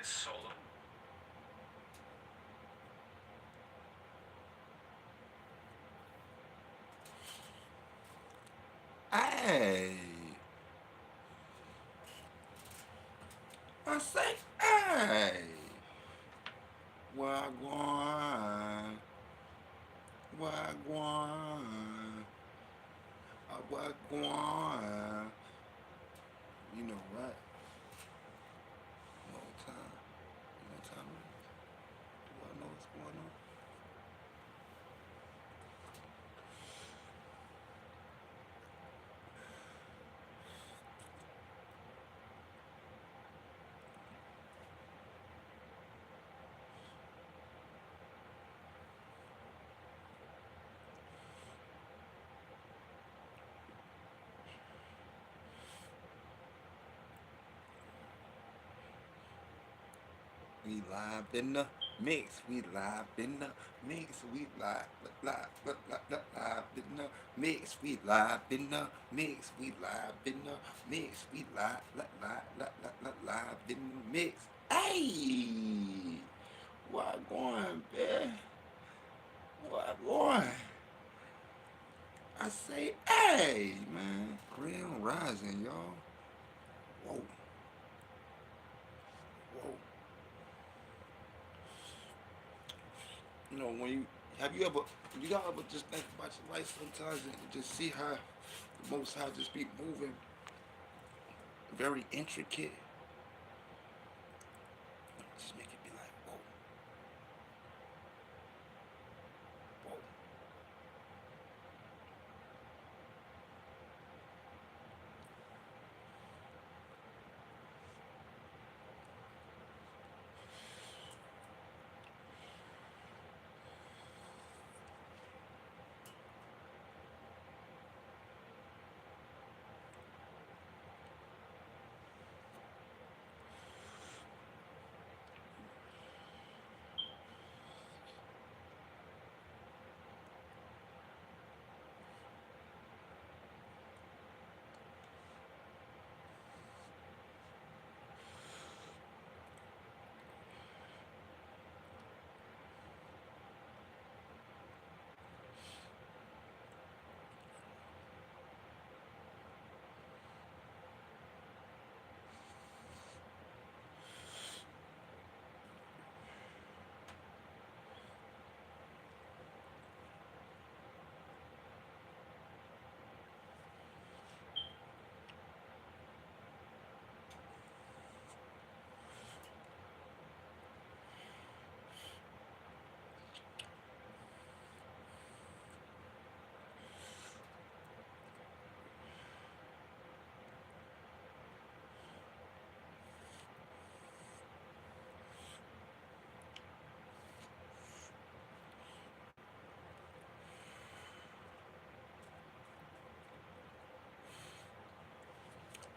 solo. Hey, I say, hey, wagwan, wagwan, wagwan. You know what? More time. More time. Do I know what's going on? We live in the mix. We live in the mix. We live in the mix. We live in the mix. We live in the mix. We live in the mix. Hey, what going, man? What going? I say, hey, man. Grand rising, y'all. Whoa, whoa. You know, when you have you ever you gotta ever just think about your life sometimes and just see how the most high just be moving very intricate. Just make it be like, whoa, whoa.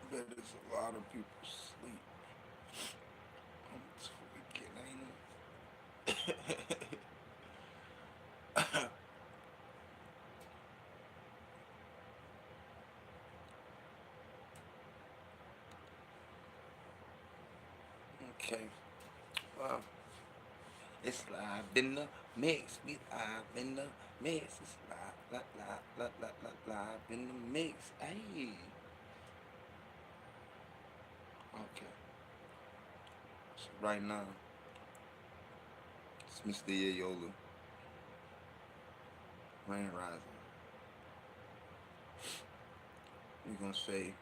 I bet there's a lot of people sleep. I'm tweaking, ain't it? Okay. Well, it's live in the mix. We live in the mix. It's live in the mix. Hey. Okay. So right now, it's Mr. Yayolah, Rain Rising. We're gonna say,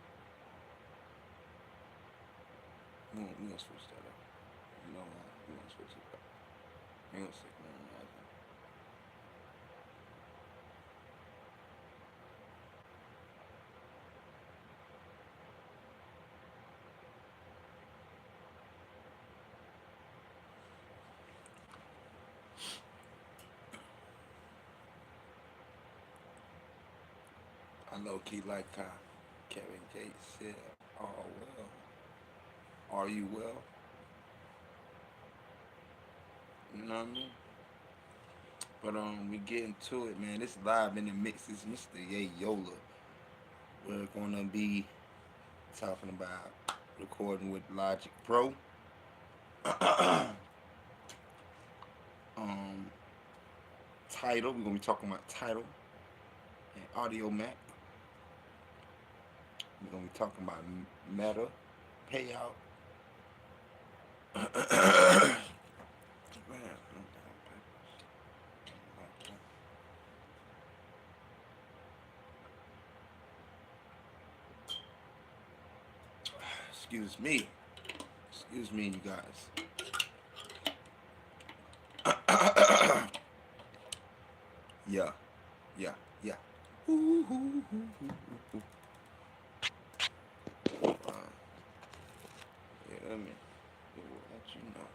we gonna switch that up. You know what? We're gonna switch it up. We're gonna say Rain Rising. I low key like how Kevin Gates said, "All well. Are you well?" You know what I mean? But we get into it, man. This live in the mix is Mr. Yayolah. We're gonna be talking about recording with Logic Pro. um, Title. We're gonna be talking about Title and AUDIOMACK. We're gonna be talking about Meta, Payout. Excuse me. Excuse me, you guys. Yeah, yeah, yeah. Ooh, ooh, ooh, ooh, ooh. Yeah, let me. It will let you know.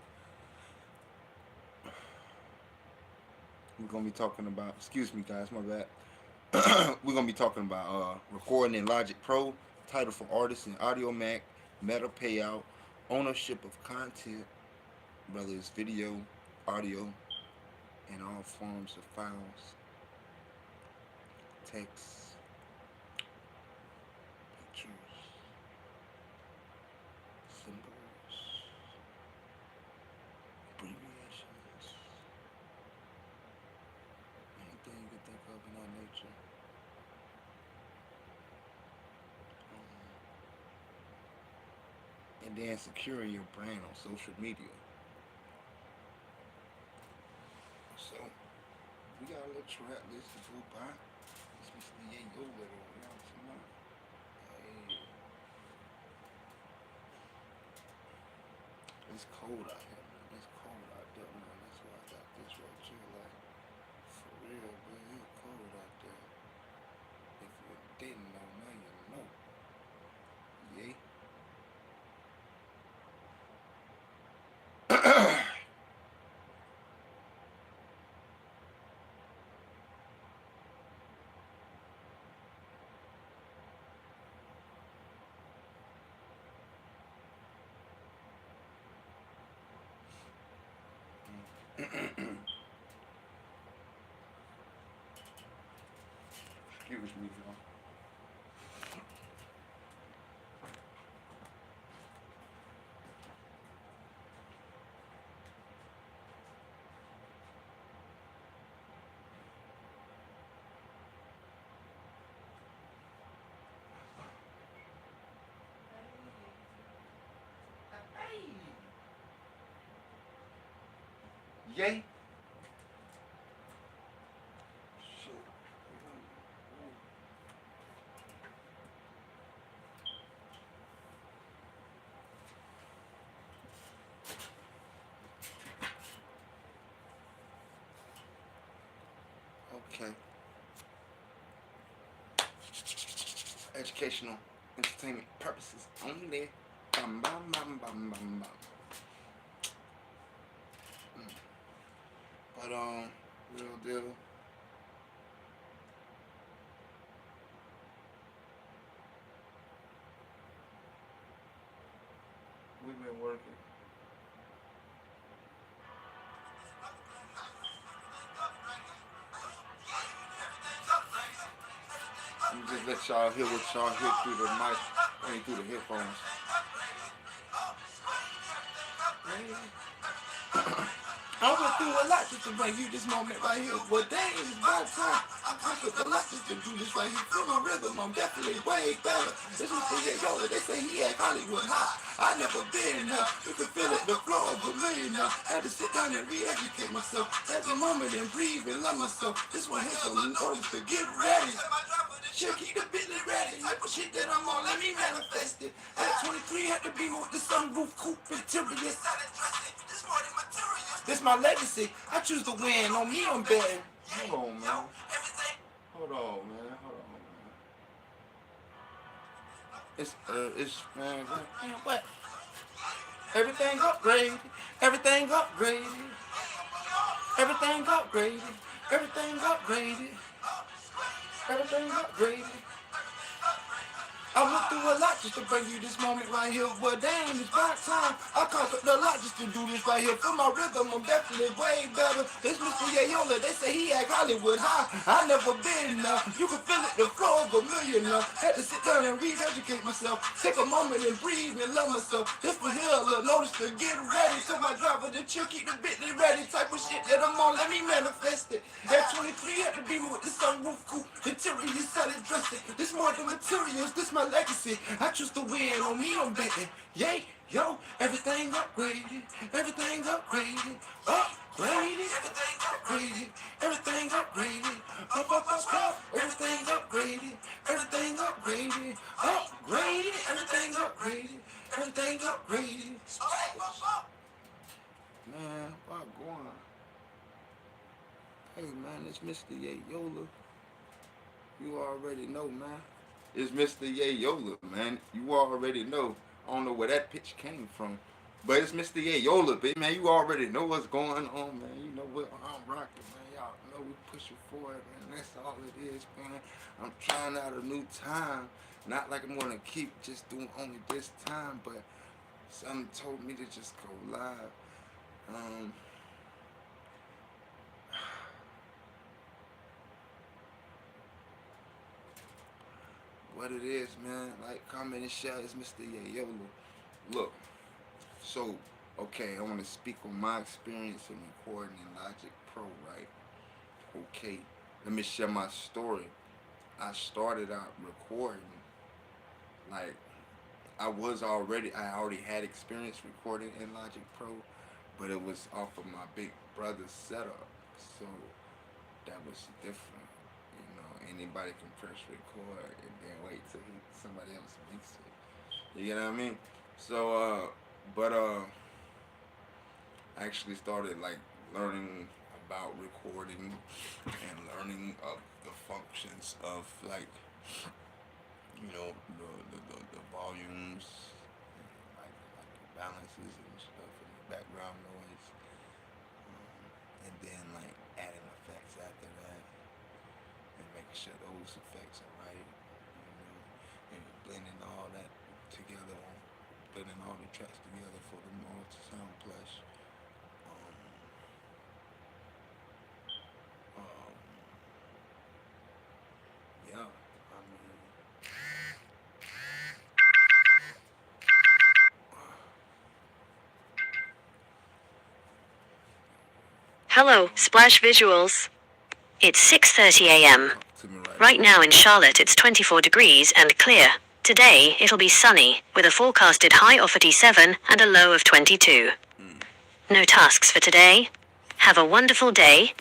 We're gonna be talking about. Excuse me, guys. My bad. We're gonna be talking about recording in Logic Pro, Title for artists in AUDIOMACK, Meta Payout, ownership of content, whether it's video, audio, and all forms of files, text, pictures, symbols, abbreviations, anything you can think of in that nature. And then securing your brand on social media. So we got a little track list to go by. This was the Yayolah around tonight. Hey, it's cold out here, man. It's cold out there, man. That's why I got this right here. Like, for real, man. It's cold out there. If you didn't know, now you know. Yay. Excuse me, y'all. Yay. Shit. Okay. Educational, entertainment purposes only. Bam, bam, bam, bam, bam, bam. Mm. But real deal. We've been working. I'm just let y'all hear what y'all hear through the mic, I mean through the headphones. I went through a lot just to bring you this moment right here. Well, dang, it's about time. I conquered a lot just to do this right here. Feel my rhythm, I'm definitely way better. This was for Yayolah, they say he at Hollywood High. I never been there. You can feel it, the floor of a millionaire. Had to sit down and re-educate myself. Take a moment and breathe and love myself. This one here so in order to get ready. She'll keep the business ready. Like shit that I'm on, let me manifest it. At 23, had to be with the sunroof coupe interior. This my legacy. I choose to win. On me, I'm betting. Hold on, man. Hold on, man. Hold on, man. It's man. What? Everything upgraded. Everything upgraded. Everything upgraded. Everything upgraded. Everything upgraded. I went through a lot just to bring you this moment right here. Well, damn, it's about time. I conquered a lot just to do this right here. For my rhythm, I'm definitely way better. It's Mr. Yayolah, they say he act Hollywood high. I never been now. You can feel it, the flow is a million now. Had to sit down and re-educate myself. Take a moment and breathe and love myself. This for here, a little notice to get ready. So my driver, the chill, keep the Bentley ready. Type of shit that I'm on, let me manifest it. At 23, had to be with the sunroof coupe. Interior solid dressing. This more than materials, this my legacy. I choose to win, on me I'm betting. Yay, yo, everything upgraded. Everything upgraded. Upgraded. Everything upgraded. Everything upgraded. Up. Everything upgraded. Everything upgraded. Upgraded. Everything upgraded. Everything upgraded. Man, what going on? Hey man, it's Mr. Yayolah. You already know, man. It's Mr. Yayolah, man. You already know. I don't know where that pitch came from. But it's Mr. Yayolah, baby, man. You already know what's going on, man. You know what I'm rocking, man. Y'all know we pushing forward, man. That's all it is, man. I'm trying out a new time. Not like I'm gonna keep just doing only this time, but something told me to just go live. Um what it is, man. Like, comment, and share. It's Mr. Yayolah. Look, so, okay, I want to speak on my experience in recording in Logic Pro, right? Okay, let me share my story. I started out recording, like, I already had experience recording in Logic Pro, but it was off of my big brother's setup, so that was different. You know, anybody can press record and then wait till somebody else mix it. You know what I mean? So, but I actually started like learning about recording and learning of the functions of like the volumes, like the balances and stuff and the background noise, and then like adding effects after that and making sure those effects are right, and blending all that together, blending all the tracks together for them all to sound plush. Um, um, yeah, I mean, Hello, Splash Visuals. It's 6:30 a.m. to me Right now in Charlotte it's 24 degrees and clear. Today it'll be sunny, with a forecasted high of 47 and a low of 22. No tasks for today? Have a wonderful day.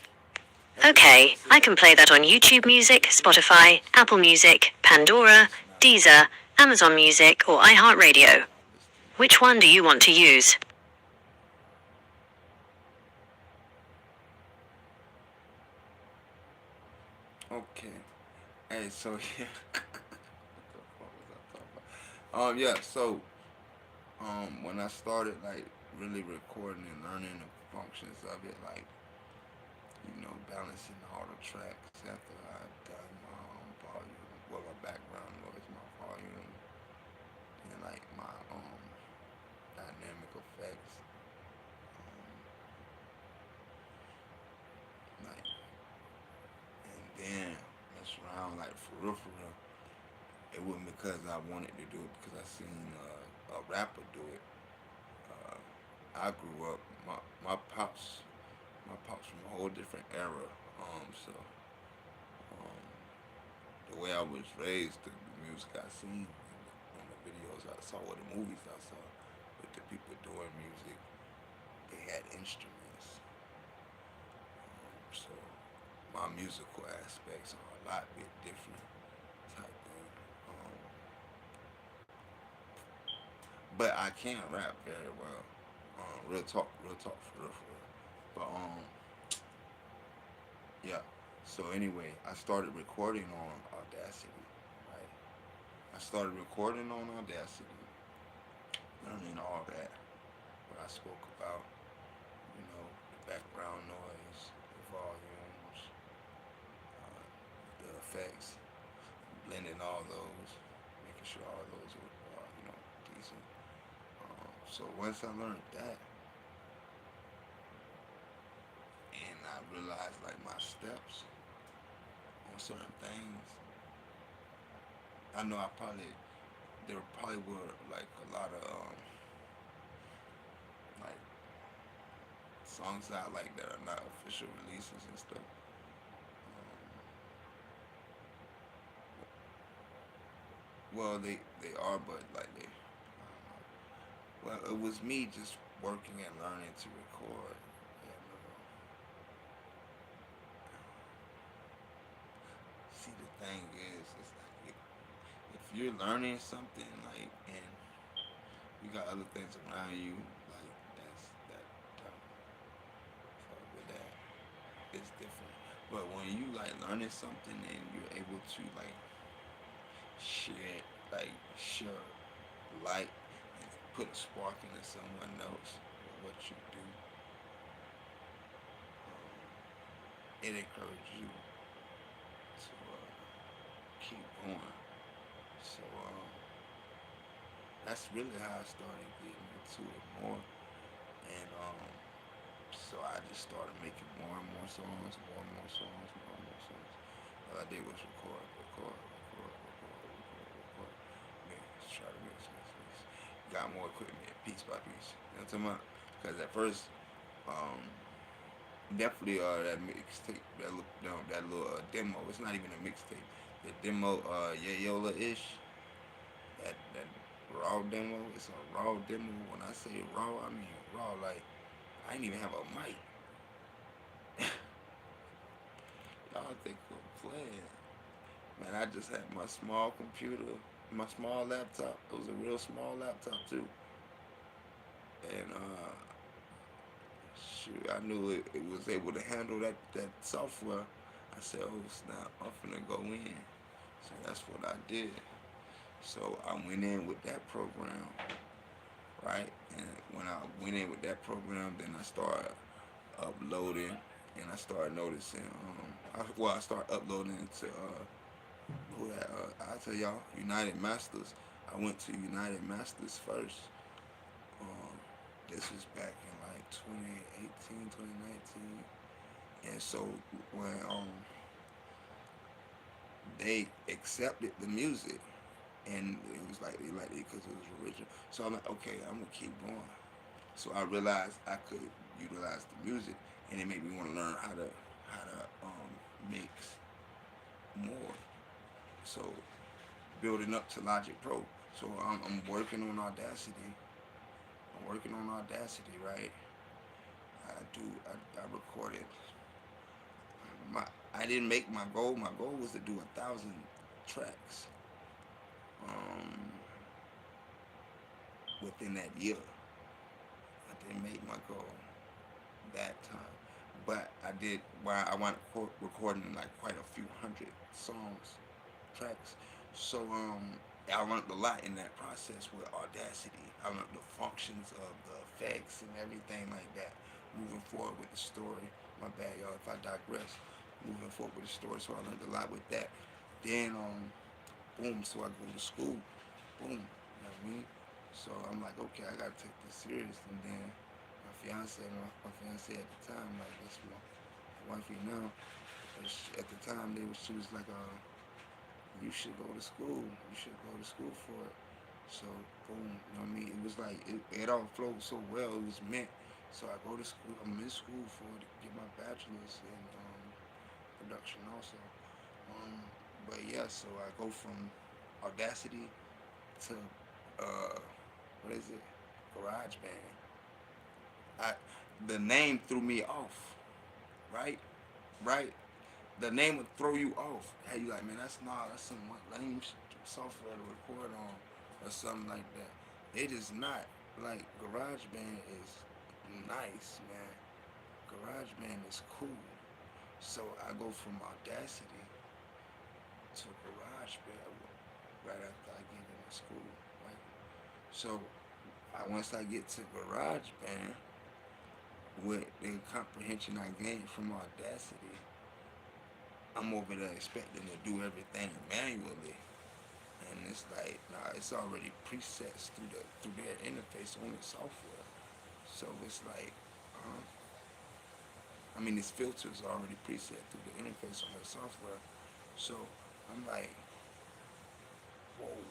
Okay, I can play that on YouTube Music, Spotify, Apple Music, Pandora, Deezer, Amazon Music, or iHeartRadio. Which one do you want to use? Okay. Hey, so yeah. What the fuck was I talking about? Yeah, so when I started like really recording and learning the functions of it, like, balancing all the tracks after I'd done my volume, well, my background noise, my volume, and like my dynamic effects, like, and then mess around like for real, for real. It wasn't because I wanted to do it, because I seen a rapper do it. Uh, I grew up, my pops from a whole different era. So um, the way I was raised, the music I seen, and the videos I saw, or the movies I saw, with the people doing music, they had instruments. So my musical aspects are a lot bit different type thing. But I can rap very well. Real talk, for real, for real. But yeah. So anyway, I started recording on Audacity, right? I started recording on Audacity, learning all that, what I spoke about, the background noise, the volumes, the effects, blending all those, making sure all those are decent. So once I learned that, and I realized like my steps on certain things, I know there probably were like a lot of like songs out like that are not official releases and stuff. Well, they are, but like they, well, it was me just working and learning to record. And, see, the thing is, it's like if you're learning something like and you got other things around you, like that with that it's different. But when you like learning something and you're able to like share share light and put a spark into someone else with what you do, it encourages you to keep going. So that's really how I started getting into it more. And so I just started making more and more songs, more and more songs, more and more songs. All I did was record. Mix, try to mix. Got more equipment, piece by piece. You know what I'm talking about? Because at first, um, definitely that mixtape, that little demo. It's not even a mixtape. The demo, Yayolah ish, that raw demo. It's a raw demo. When I say raw, I mean raw. Like I didn't even have a mic. Y'all think I'm playing? Man, I just had my small computer, my small laptop. It was a real small laptop too, and shoot, I knew it was able to handle that software. I said, "Oh snap, I'm finna go in." So that's what I did. So I went in with that program, right? And when I went in with that program, then I started uploading, and I started noticing. I started uploading to who that? I tell y'all, United Masters. I went to United Masters first. Um, this was back in like 2018, 2019. And so when they accepted the music, and it was like they liked it because it was original. So I'm like, okay, I'm gonna keep going. So I realized I could utilize the music, and it made me want to learn how to mix more. So building up to Logic Pro. So I'm working on Audacity. I'm working on Audacity, right? I recorded my. I didn't make my goal. My goal was to do 1,000 tracks um, within that year. I didn't make my goal that time, but I did. While I wound up recording like quite a few hundred songs, tracks. So I learned a lot in that process with Audacity. I learned the functions of the effects and everything like that. Moving forward with the story. My bad, y'all, if I digress. Moving forward with the story, so I learned a lot with that. Then boom, so I go to school. Boom, you know what I mean? So I'm like, okay, I gotta take this serious. And then my fiance at the time, like that's my wifey now. At the time, she was like, you should go to school. You should go to school for it. So boom, you know what I mean? It was like it all flowed so well. It was meant. So I go to school. I'm in school for it to get my bachelor's in production also. Um, but yeah, so I go from Audacity to what is it? GarageBand. I the name threw me off. Right, right. The name would throw you off. Hey, you like, man, that's some lame software to record on or something like that. It is not. Like GarageBand is nice, man. GarageBand is cool. So I go from Audacity to GarageBand right after I get into school. Right. So once I get to GarageBand with the comprehension I gained from Audacity, I'm over there expecting to do everything manually. And it's like, nah, it's already presets through their interface on the software. So it's like, uh, I mean, this filter is already preset through the interface on the software. So I'm like, whoa,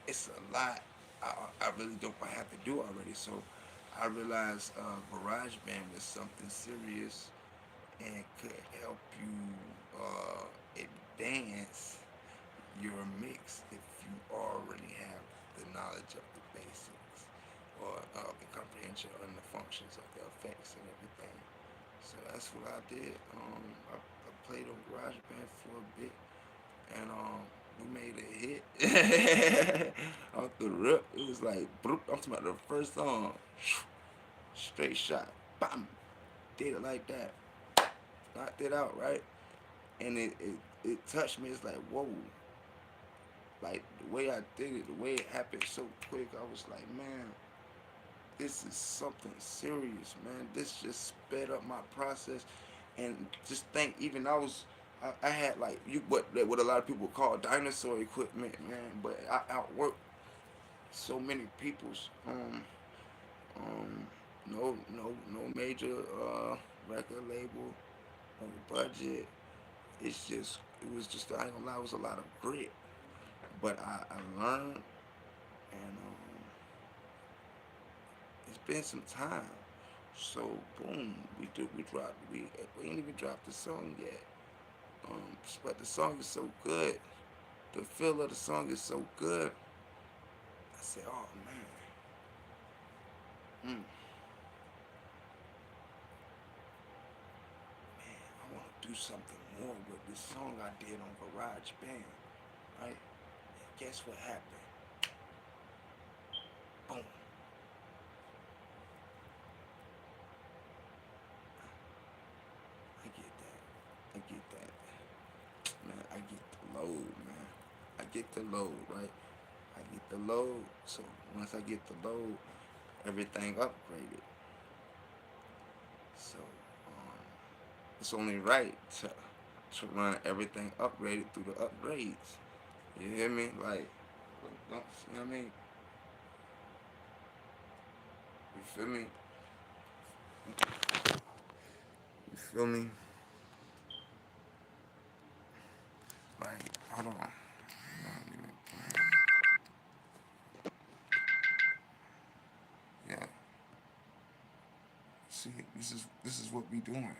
it's a lot. I really don't have to do already. So I realized GarageBand was something serious and could help you advance your mix if you already have the knowledge of the basics or the comprehension and the functions of the effects and everything. So that's what I did. I played on GarageBand for a bit, and we made a hit off the rip. It was like, I'm talking about the first song, straight shot, bam, did it like that, knocked it out right, and it touched me. It's like, whoa, like the way I did it, the way it happened so quick. I was like, man, this is something serious, man. This just sped up my process, and just think, even I had like what a lot of people call dinosaur equipment, man. But I outworked so many people's um no major record label, no budget. It was just, I ain't gonna lie, it was a lot of grit, but I learned, and it's been some time. So boom, we ain't even dropped the song yet. But the song is so good. The feel of the song is so good. I said, oh man, man, I want to do something more with this song I did on GarageBand, right? And guess what happened? Boom. I get that. I get that. Man, I get the load, man. I get the load, right? I get the load. So once I get the load, everything upgraded. So it's only right to run everything upgraded through the upgrades. You hear me? Like, don't, you know what I mean? You feel me? You feel me? Like, hold on. Yeah. See, this is what we doing.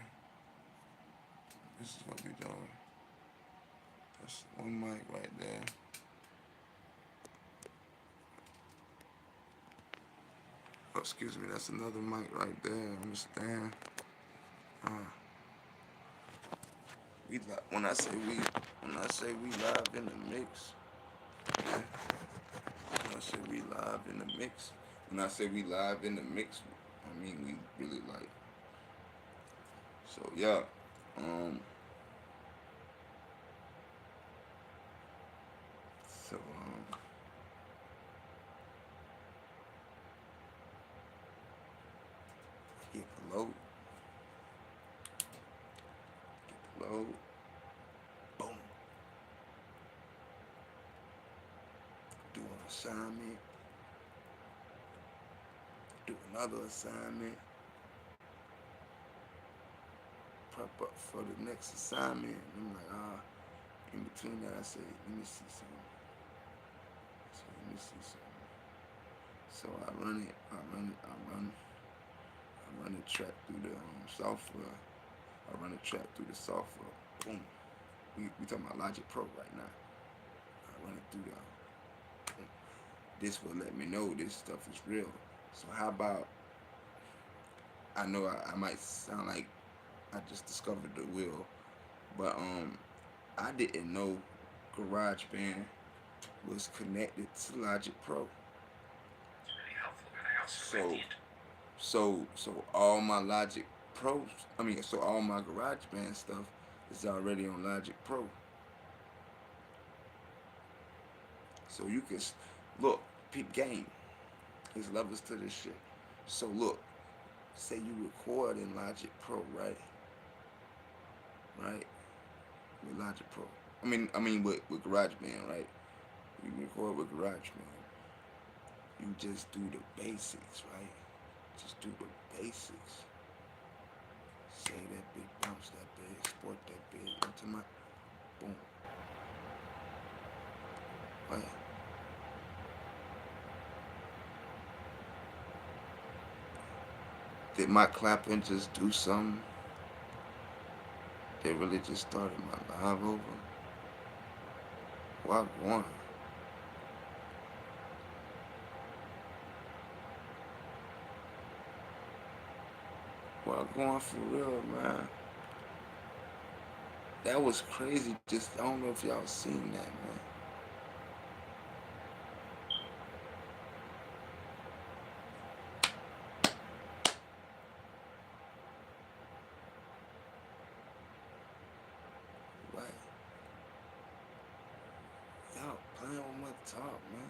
This is what we doing. That's one mic right there. Oh, excuse me, that's another mic right there. Understand? Uh, when I say we live in the mix, yeah. When I say we live in the mix, when I say we live in the mix, I mean we really like. So yeah, um, so get the load, load, boom, do an assignment, do another assignment, prep up for the next assignment. And I'm like, in between that, I say, let me see something. So let me see something. So I run it, I run the track through the software. I run the track through the software. Boom. We talking about Logic Pro right now. I run it through there. Boom. This will let me know this stuff is real. So how about, I know I might sound like I just discovered the wheel, but I didn't know GarageBand was connected to Logic Pro. So so all my Logic Pro, so all my GarageBand stuff is already on Logic Pro. So you can look, peep game. There's levels to this shit. So look, say you record in Logic Pro, right? Right? With Logic Pro. I mean with GarageBand, right? You record with GarageBand. You just do the basics, right? Just do the basics. Say that big, bounce that big, export that big into my boom. Right. Did my clapping just do something? They really just started my live over? Wagwan. Wagwan for real, man. That was crazy. Just I don't know if y'all seen that, man. Like, y'all playing with my top, man.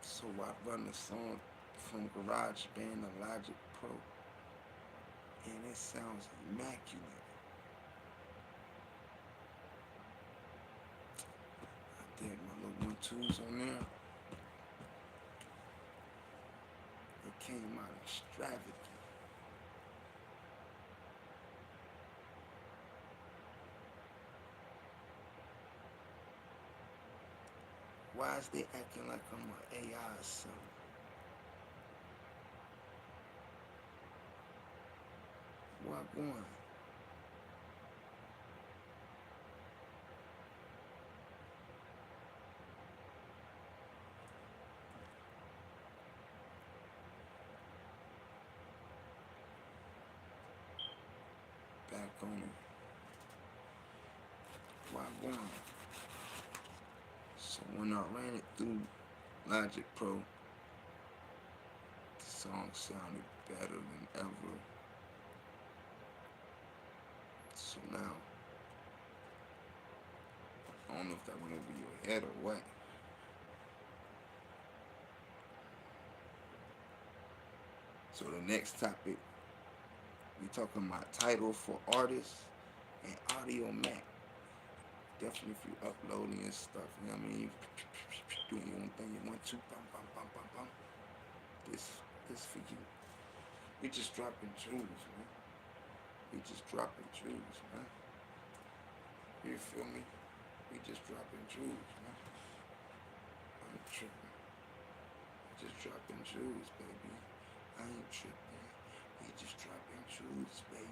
So I run the song from GarageBand to Logic Pro, and it sounds immaculate. I did my little 1-2s on there. It came out extravagant. Why is they acting like I'm an AI or something? What going? Back on it. What going? So when I ran it through Logic Pro, the song sounded better than ever. So now, I don't know if that went over your head or what. So the next topic, we talking about title for artists and AUDIOMACK. Definitely if you uploading and stuff, you know what I mean? You doing your own thing, you want to, bum, bum, bum, bum, bum. This for you. We just dropping jewels, man. We just dropping jewels, man. You feel me? We just dropping jewels, man. I'm tripping. Just dropping jewels, baby. I ain't tripping. We just dropping jewels, baby.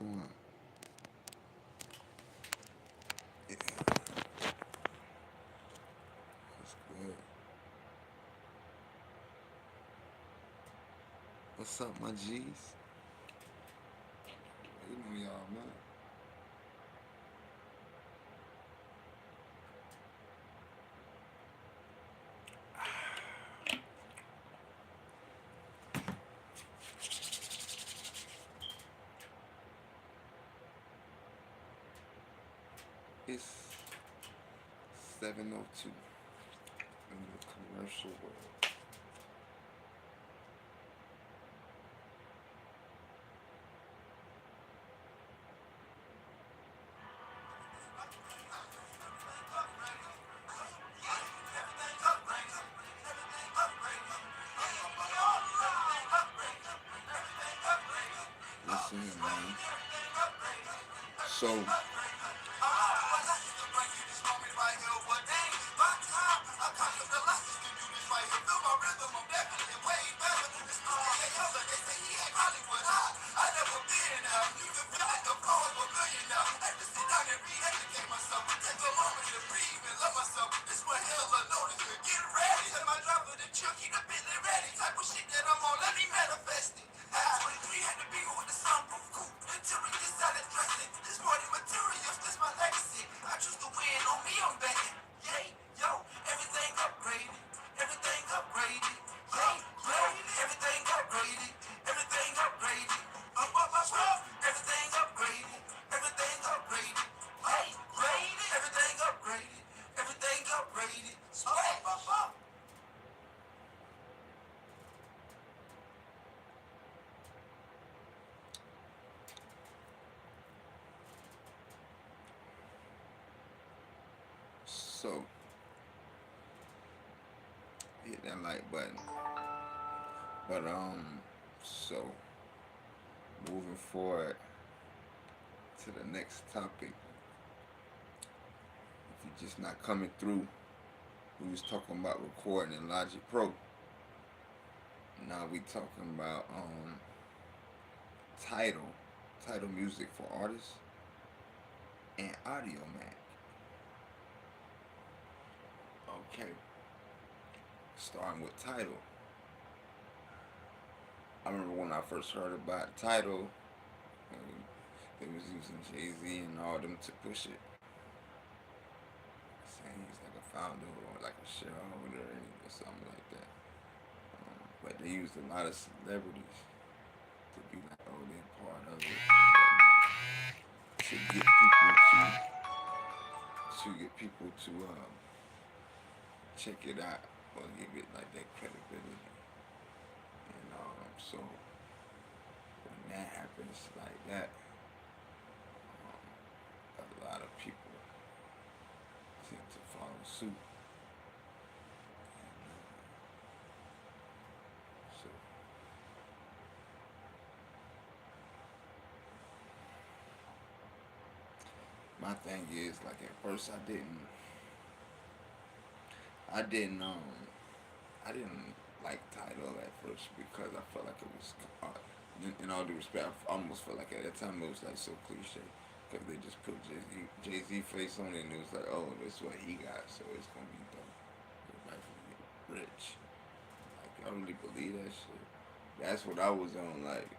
going? Yeah. That's good. What's up, my G's? You know y'all, man. It's 7:02 in the commercial world. Listen here, man. So, so hit that like button. But so moving forward to the next topic. If you're just not coming through, we was talking about recording in Logic Pro. Now we talking about title music for artists and AUDIOMACK. Okay, starting with title. I remember when I first heard about title, they was using Jay-Z and all them to push it. Saying he's like a founder or like a shareholder or something like that. But they used a lot of celebrities to be like, oh, they're part of it, to get people to check it out or give it like that credibility. And so when that happens like that, a lot of people tend to follow suit. And, so my thing is, like, at first I didn't like title at first because I felt like it was, in all due respect, I almost felt like at that time it was like so cliche because they just put Jay-Z face on it and it was like, oh, this is what he got, so it's gonna be dope. Everybody gonna get rich. Like, I really believe that shit. That's what I was on, like,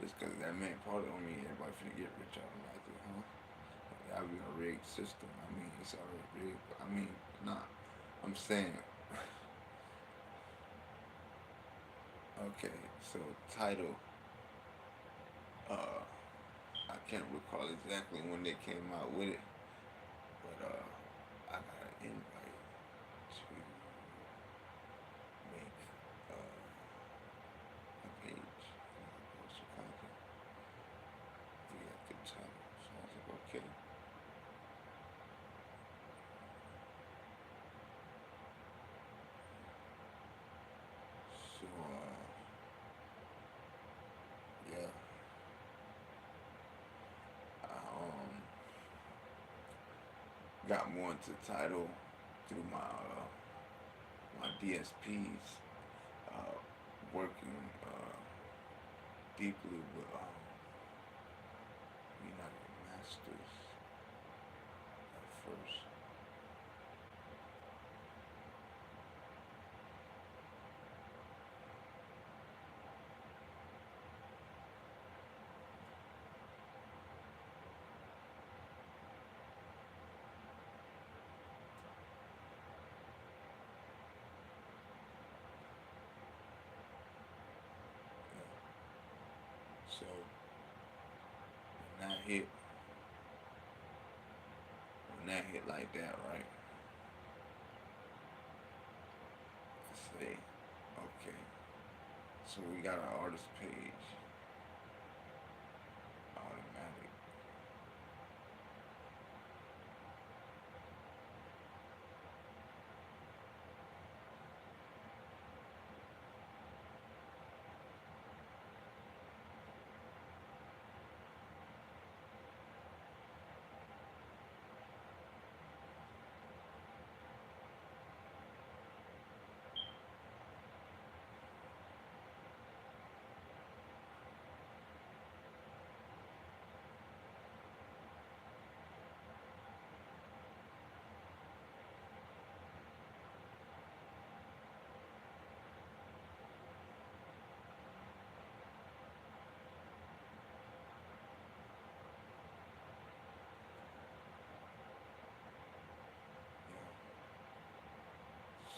just because that man part on me, everybody finna get rich out of like, huh? That'd be a rigged system. I mean, it's already rigged. But I mean, nah. I'm saying, okay, so title, I can't recall exactly when they came out with it, but I got an invite to make a page, post a content via the title. So I was like, okay. So, yeah, I got more into title through my DSPs, working deeply with hit, when that hit like that, right? Let's see. Okay. So we got our artist page. Automatic.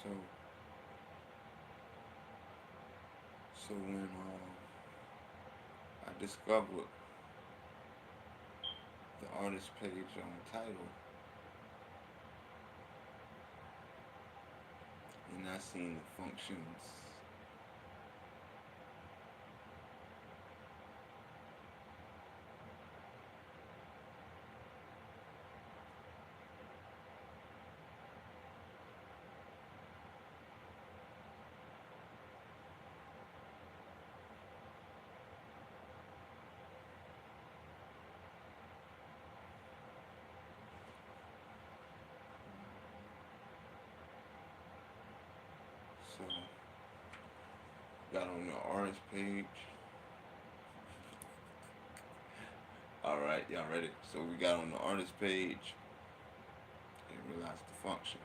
So, so when I discovered the artist page on Title, and I seen the functions so got on the artist page. Alright, y'all ready? So we got on the artist page and realized the functions.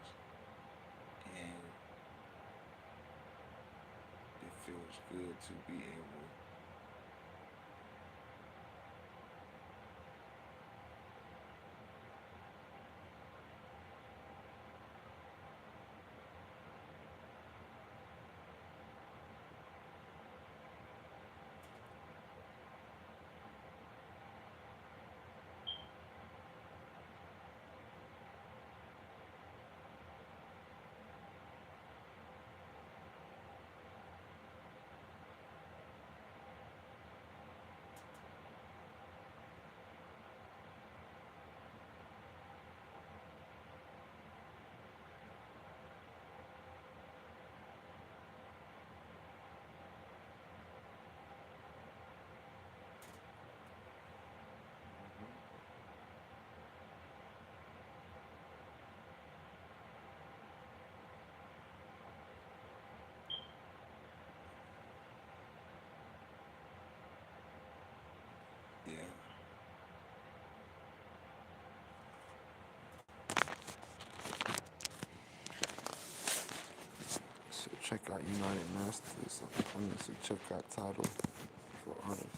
And it feels good to be able yeah. So check out United Masters. So check out Title for artists.